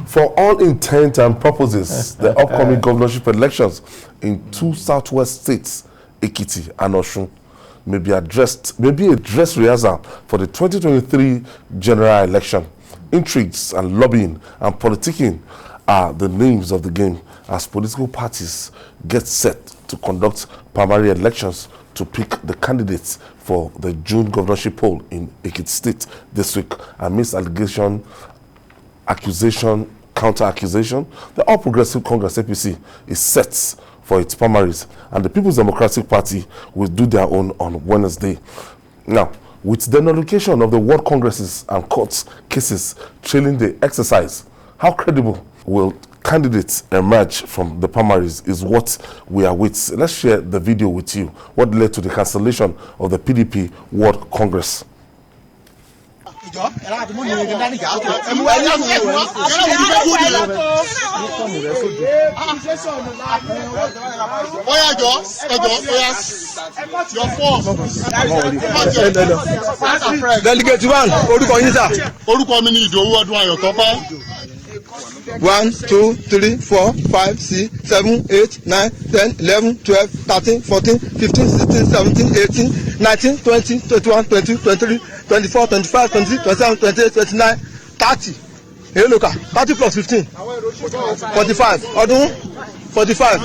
For all intent and purposes, the upcoming governorship elections in two southwest states, Ekiti and Osun, may be a dress rehearsal for the 2023 general election. Intrigues and lobbying and politicking are the names of the game as political parties get set to conduct primary elections to pick the candidates for the June governorship poll in Ekiti State this week amidst accusation, counter-accusation. The All Progressives Congress APC is set for its primaries, and the People's Democratic Party will do their own on Wednesday. Now, with the nullification of the World Congresses and courts cases trailing the exercise, how credible will candidates emerge from the primaries is what we are with. Let's share the video with you, what led to the cancellation of the PDP World Congress. Delegate one, orúkọ mi ni Ìdòwú ọdún Ayọ̀tọ́pẹ́. 1, 2, 3, 4, 5, 6, 7, 8, 9, 10, 11, 12, 13, 14, 15, 16, 17, 18, 19, 20, 21, 22, 23, 24, 25, 26, 27, 28, 29, 30. Hey, look, 30 plus 15. 45. Ọdún 45.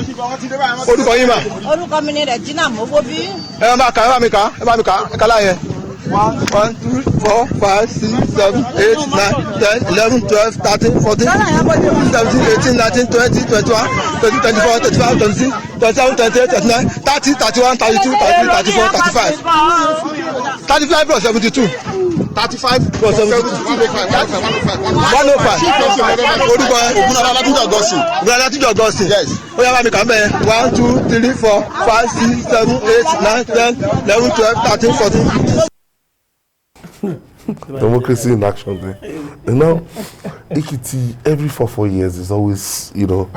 Orúkọ yín mà. Orúkọ mi ni Regina Mogobi. Ẹ bá mi kà, ẹ kà láyé. 1, 2, 4, 5, 6, 7, 8, 9, 10, 11, 12, 13, 14, 15, 17, 18, 19, 20, 21, 22, 24, 25, 26, 27, 28, 29, 30, 31, 32, 33, 34, 35. 35 plus 72. 35 plus 72. 105. Orúkọ Ogunlalatijọ Augustine. Yes. Ó yá bá mi kà ń bẹ̀. 1, 2, 3, 4, 5, 6, 7, 8, 9, 10, 11, 12, 13, 14. Democracy in action there. You know, Ekiti every 4 years is always, to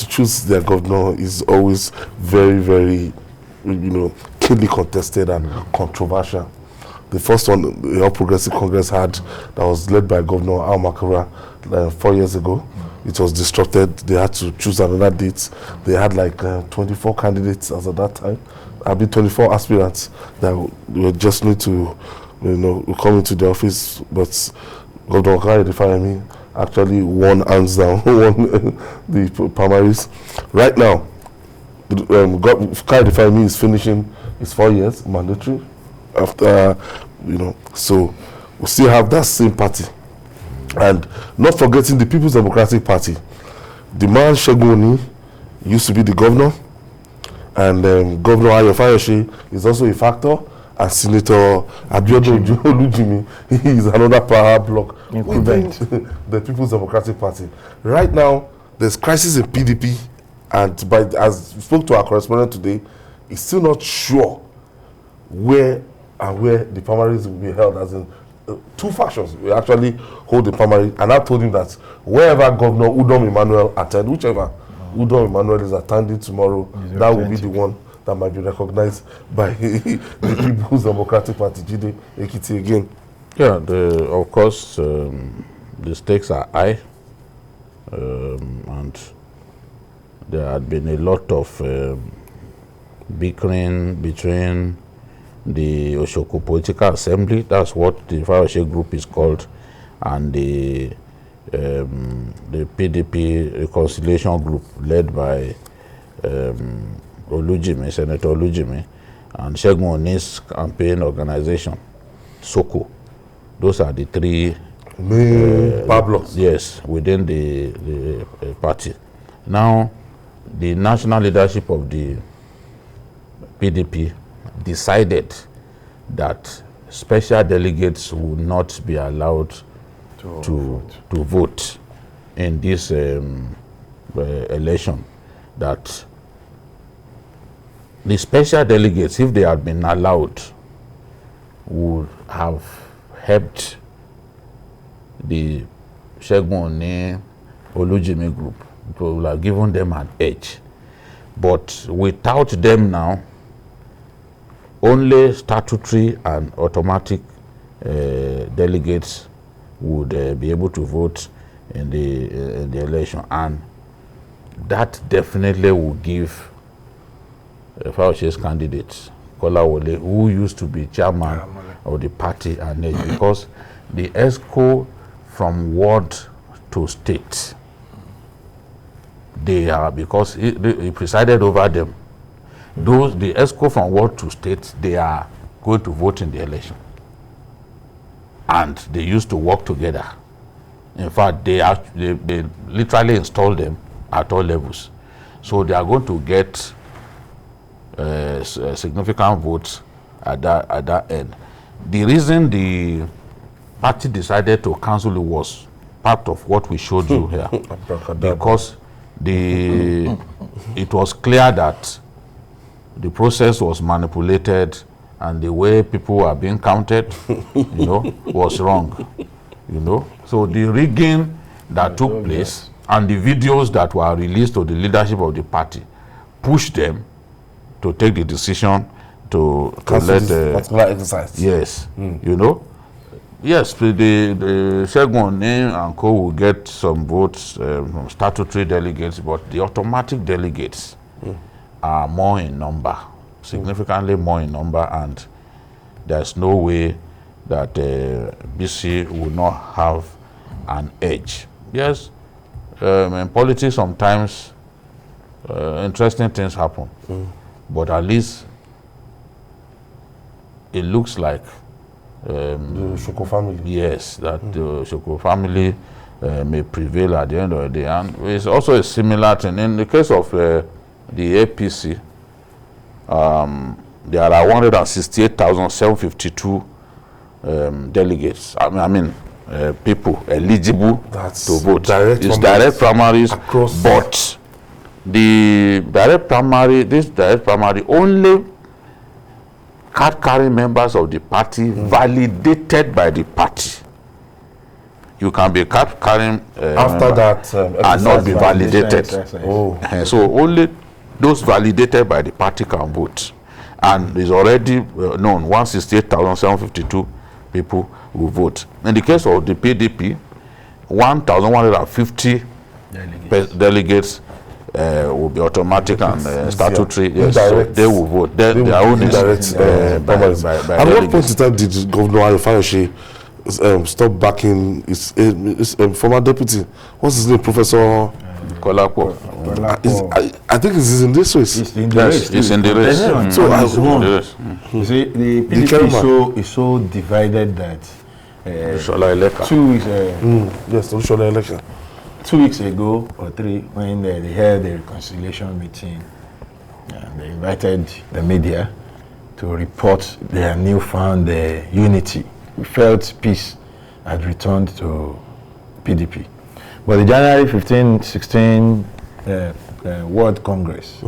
choose their governor is always very, very, keenly contested and controversial. The first one, the All Progressives Congress had, that was led by Governor Al Makura 4 years ago. It was disrupted. They had to choose another date. They had like 24 candidates as at that time. 24 aspirants that were just need to come into the office, but Governor Kayode actually won hands down, won the primaries. Right now, Kayode is finishing his 4 years mandatory. After, so we still have that same party, and not forgetting the People's Democratic Party. The man Segun used to be the governor, and Governor Ayofayose is also a factor. And Senator Abiodun Olujimi, he is another power block within the People's Democratic Party. Right now, there's crisis in PDP, and as we spoke to our correspondent today, he's still not sure where the primaries will be held. As in, two factions will actually hold the primary, and I told him that wherever Governor Udom Emmanuel attend, whichever Udom Emmanuel is attending tomorrow, that will be the one that might be recognized by the People's Democratic Party. Jide Ekiti again. Yeah, of course, the stakes are high, and there had been a lot of bickering between the Oshoku Political Assembly, that's what the Fayose group is called, and the PDP Reconciliation Group led by Senator Olujimi, and Segun Oni's campaign organization, SOCO. Those are the three main blocks. Yes, within the party. Now, the national leadership of the PDP decided that special delegates would not be allowed to vote in this election. That the special delegates, if they had been allowed, would have helped the Segun Oni Olujimi group. It would have given them an edge. But without them now, only statutory and automatic delegates would be able to vote in the election, and that definitely will give Fauci's candidate Kolawole, who used to be chairman of the party, an edge, because the ESCO from ward to state, they are, because he presided over them, the ESCO from ward to state, they are going to vote in the election, and they used to work together. In fact, they literally installed them at all levels, so they are going to get significant votes at that end. The reason the party decided to cancel it was part of what we showed you here, because it was clear that the process was manipulated and the way people were being counted, was wrong. So the rigging that took place and the videos that were released to the leadership of the party pushed them to take the decision to let the particular exercise. Yes, yes, the Shegun and co will get some votes from statutory delegates, but the automatic delegates are more in number, significantly more in number, and there's no way that BC will not have an edge. Yes, in politics sometimes interesting things happen, but at least it looks like the Shoko family. Yes, that the Shoko family may prevail at the end of the day. And it's also a similar thing. In the case of the APC, there are 168,752 delegates. People eligible to vote. It's direct primaries, but this direct primary only card-carrying members of the party validated by the party. You can be card-carrying after that and not be validated. So only those validated by the party can vote. And it's already known 168,752 people will vote. In the case of the PDP, 1,150 delegates will be automatic and statutory. Yes, so they will vote. Their own is At what point in time did Governor Ayofayose stop backing his former deputy? What's his name? Professor Kolapo. I think it's in this race. It's in the race. It's in the race. So you see, the PDP is so divided that 2 weeks. Yes, the Shola election. 2 weeks ago or 3, when they held the reconciliation meeting, they invited the media to report their newfound unity. We felt peace had returned to PDP. But the January 15-16 World Congress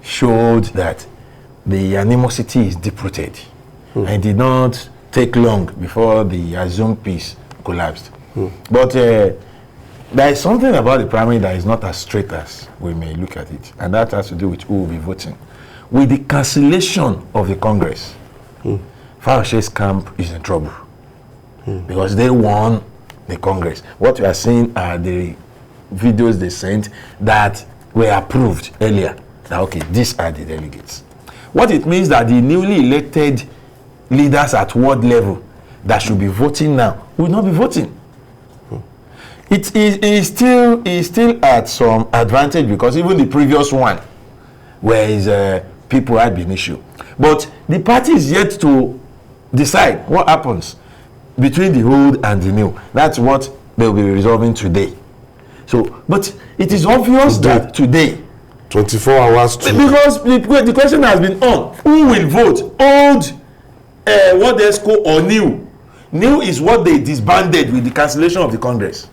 showed that the animosity is deep-rooted. And it did not take long before the assumed peace collapsed. But there is something about the primary that is not as straight as we may look at it, and that has to do with who will be voting. With the cancellation of the Congress, Fauci's camp is in trouble because they won the Congress. What we are seeing are the videos they sent that were approved earlier. That, okay, these are the delegates. What it means that the newly elected leaders at ward level that should be voting now will not be voting. It is still at some advantage because even the previous one, where his people had been issued. But the party is yet to decide what happens between the old and the new. That's what they'll be resolving today. So, but it is obvious that today, 24 hours to... Because the question has been on, who will vote? Old, what they call, or new? New is what they disbanded with the cancellation of the Congress.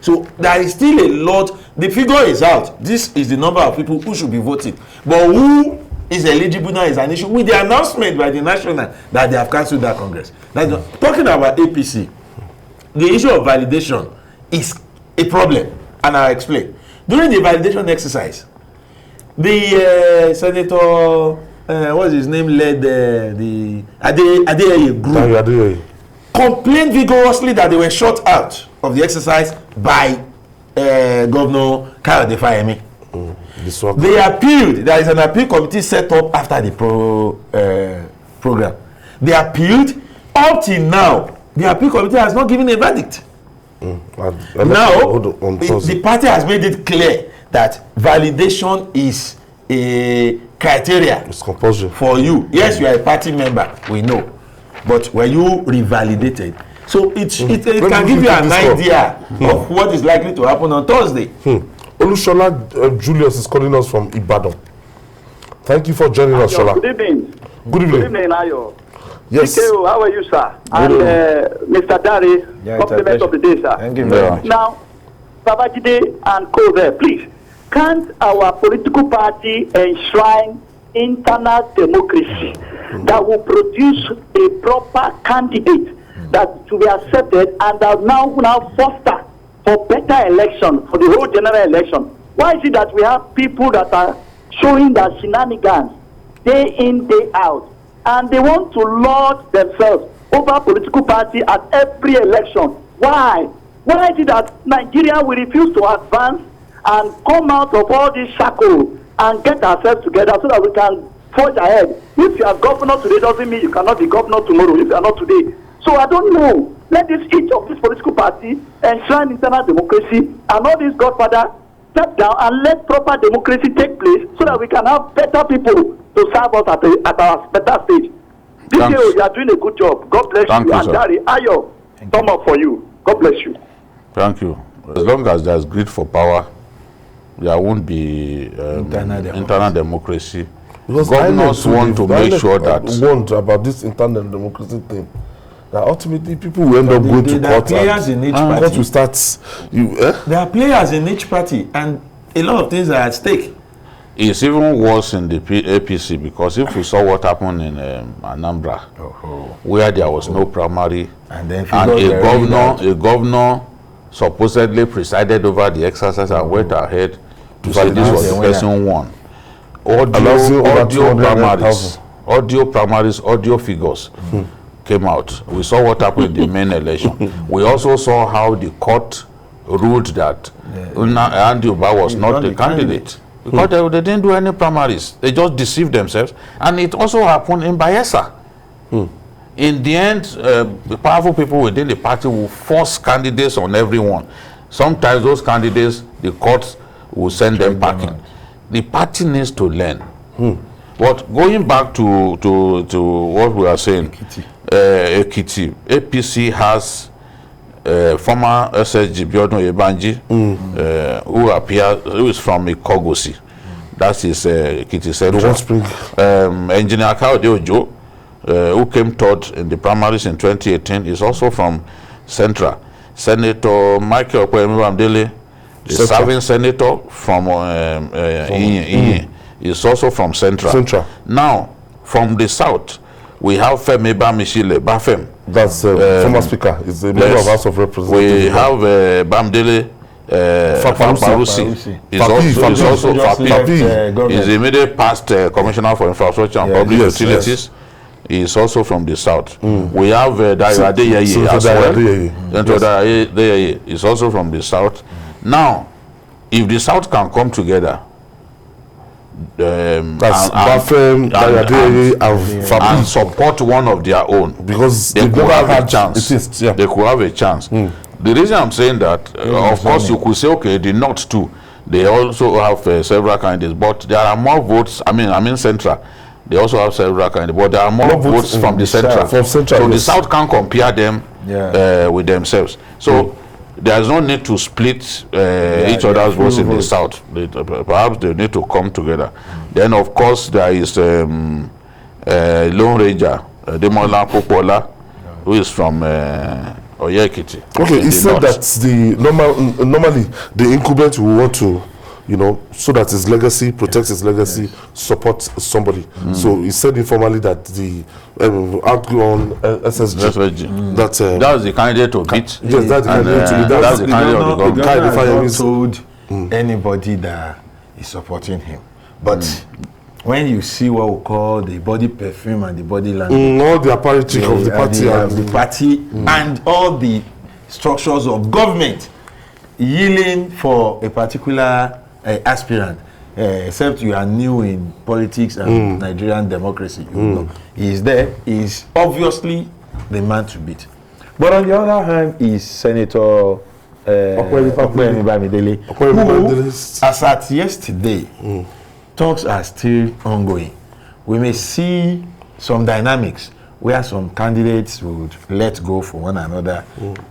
So there is still a lot. The figure is out. This is the number of people who should be voting. But who is eligible now is an issue with the announcement by the national that they have cancelled that Congress. Talking about APC, the issue of validation is a problem, and I'll explain. During the validation exercise, the Senator, what's his name, led the Adeyeye group, complained vigorously that they were shut out of the exercise by Governor Kayode Fayemi. They appealed. There is an appeal committee set up after the program. They appealed. Up till now, the appeal committee has not given a verdict. Now, the party has made it clear that validation is a criteria. It's compulsory for you. Yes, you are a party member. We know, but were you revalidated? So it can give you an idea of what is likely to happen on Thursday. Olushola Julius is calling us from Ibadan. Thank you for joining us, Shola. Good evening. Good evening. Good evening, Ayo. Yes. TKO, how are you, sir? And Mr. Dari, compliment of the day, sir. Thank you very much. Now, Babajide and Co there, please. Can't our political party enshrine internal democracy that will produce a proper candidate that to be accepted and that now foster for better election, for the whole general election? Why is it that we have people that are showing their shenanigans day in, day out, and they want to lord themselves over political party at every election? Why? Why is it that Nigeria will refuse to advance and come out of all these shackles and get ourselves together so that we can forge ahead? If you are governor today doesn't mean you cannot be governor tomorrow if you are not today. So I don't know. Let each of these political parties enshrine internal democracy, and all these godfather step down and let proper democracy take place so that we can have better people to serve us at our better stage. DKO, you are doing a good job. God bless you. And Dari, Ayo, thumb up for you. God bless you. Thank you. As long as there's greed for power, there won't be internal democracy. Because governors want to make sure that about this internal democracy thing, that ultimately people will end up going to court. Players in each party. Court will start. There are players in each party, and a lot of things are at stake. It's even worse in the APC, because if we saw what happened in Anambra, where there was no primary, and a governor supposedly presided over the exercise and went ahead to say this was the person won. Audio figures came out. We saw what happened in the main election. We also saw how the court ruled that Andy Uba was not the candidate. Because they didn't do any primaries. They just deceived themselves. And it also happened in Bayelsa. In the end, the powerful people within the party will force candidates on everyone. Sometimes those candidates, the courts will send them packing. The party needs to learn. But going back to what we are saying, Ekiti, APC has former SSG Biodun Yebanji, who is from Ikogosi. That is Ekiti Central. Engineer Kayode Ojo, who came third in the primaries in 2018, is also from Central. Senator Michael Okwemibamdele, the serving senator from Inye, is also from Central. Now, from the south, we have Femi Bamishile Bafem. That's former speaker. Is the member of House of Representatives. We have Bamdele Faparusi. Is also Fapi. Is the immediate past commissioner for infrastructure and public utilities. He is also from the south. We have Dayo Adeyeye as well. Adeyeye is also from the south. Now, if the south can come together, and support one of their own, because they could have a chance. They could have a chance. The reason I'm saying that, of course, you could say, okay, the North too, they also have several candidates, but there are more votes. I mean, Central, they also have several candidates, but there are more votes from the Central. So the South can compare them with themselves. So there is no need to split each other's votes in the South. Perhaps they need to come together. Then, of course, there is Lone Ranger, Demola Popola, who is from Ekiti. Okay, he said that normally the incumbent will want to, so that his legacy, protects his legacy, support somebody. So he said informally that the outgoing SSG, that's the candidate to beat. Yes, that's the candidate to beat. That's the candidate of the government. Told anybody that is supporting him. But when you see what we call the body perfume and the body language, all the apparatus of the party, and all the structures of government yielding for a particular aspirant, except you are new in politics and Nigerian democracy. You know, he is there. He is obviously the man to beat. But on the other hand, is Senator Okwemi Bamidele, who, as at yesterday, talks are still ongoing. We may see some dynamics where some candidates would let go for one another,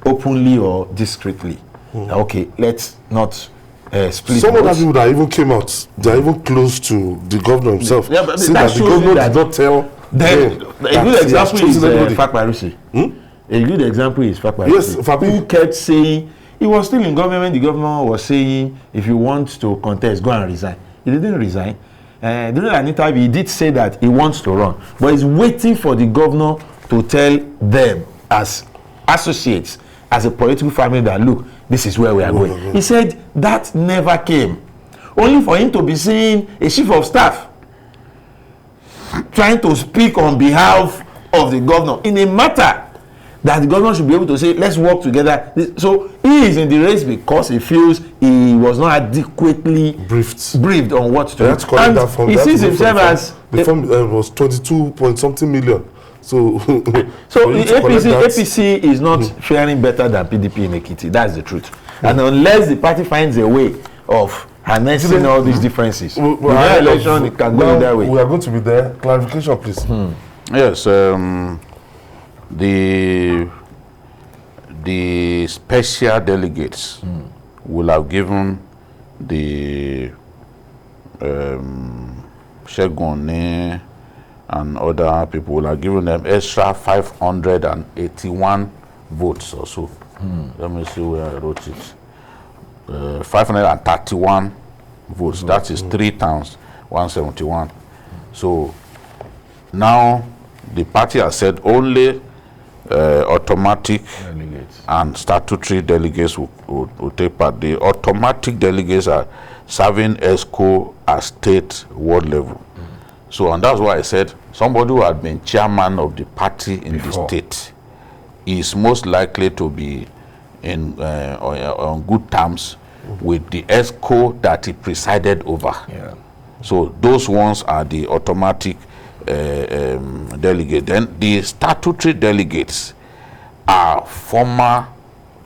openly or discreetly. Okay, let's not split. Some of the people that even came out, they are even close to the governor himself. Yeah, but see that that the governor did not tell them. A good example is Fakparusi. A good example is Fakparusi. Yes, who kept saying, he was still in government when the governor was saying, if you want to contest, go and resign. He didn't resign. During an interview, he did say that he wants to run, but he's waiting for the governor to tell them as associates, as a political family, that look, this is where we are going. He said that never came. Only for him to be seeing a chief of staff trying to speak on behalf of the governor in a matter that the governor should be able to say, let's work together. So he is in the race because he feels he was not adequately briefed on what to do. And he sees himself as the fund was 22 point something million. So the APC is not faring better than PDP in Ekiti. That's the truth. And unless the party finds a way of harnessing all these differences, election it can go that way. We are going to be there. Clarification, please. Yes. The special delegates will have given the Shegun and other people will have given them extra 581 votes or so. Let me see where I wrote it. 531 votes. That is 3 times 171. So now the party has said only automatic delegates and statutory delegates will take part. The automatic delegates are serving ESCO at state ward level. So, and that's why I said somebody who had been chairman of the party in the state is most likely to be on good terms with the ESCO that he presided over. So those ones are the automatic delegate. Then the statutory delegates are former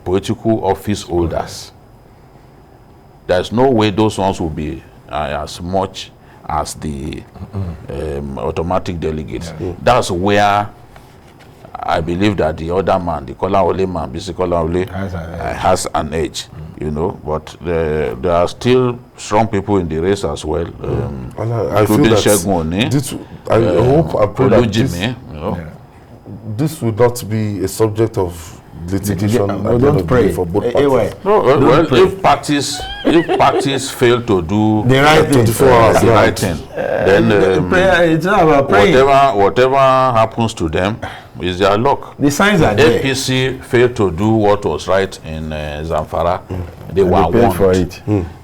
political office holders. There's no way those ones will be as much as the automatic delegates. That's where I believe that the other man, the Kolawole man, Bisi Kolawole, has an edge. You know, but there are still strong people in the race as well, including Shegun. I hope and pray that this will not be a subject of litigation. Don't pray for both parties. If parties fail to do the right thing, then it's not about praying. Whatever happens to them is their luck. The signs are there. APC failed to do what was right in Zamfara. They were warned for it.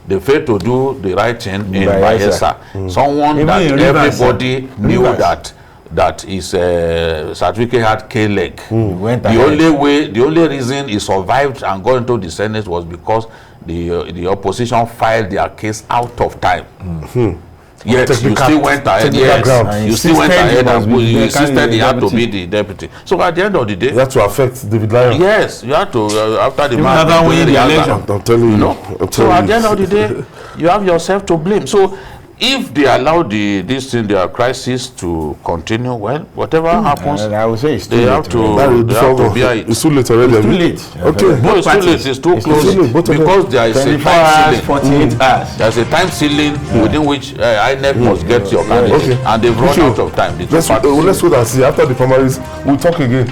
They failed to do the right thing in Bayelsa. Someone even that everybody knew that his certificate had K-leg. The only reason he survived and got into the Senate was because the opposition filed their case out of time. Yet you still went ahead. You still went ahead and you insisted he had to be the deputy. So at the end of the day, you have to affect David Lyon. Yes, you have to after the man. I'm telling you. So at the end of the day, you have yourself to blame. So if they allow their crisis to continue, well, whatever happens, I would say it's they have to bear it. It's too late already. It's too late. Okay. No, it's too late. It's too close because there is a time ceiling. 48 hours. There's a time ceiling within which INEC must get your candidate, and they've run out of time. Let's wait and see. After the primaries, we'll talk again.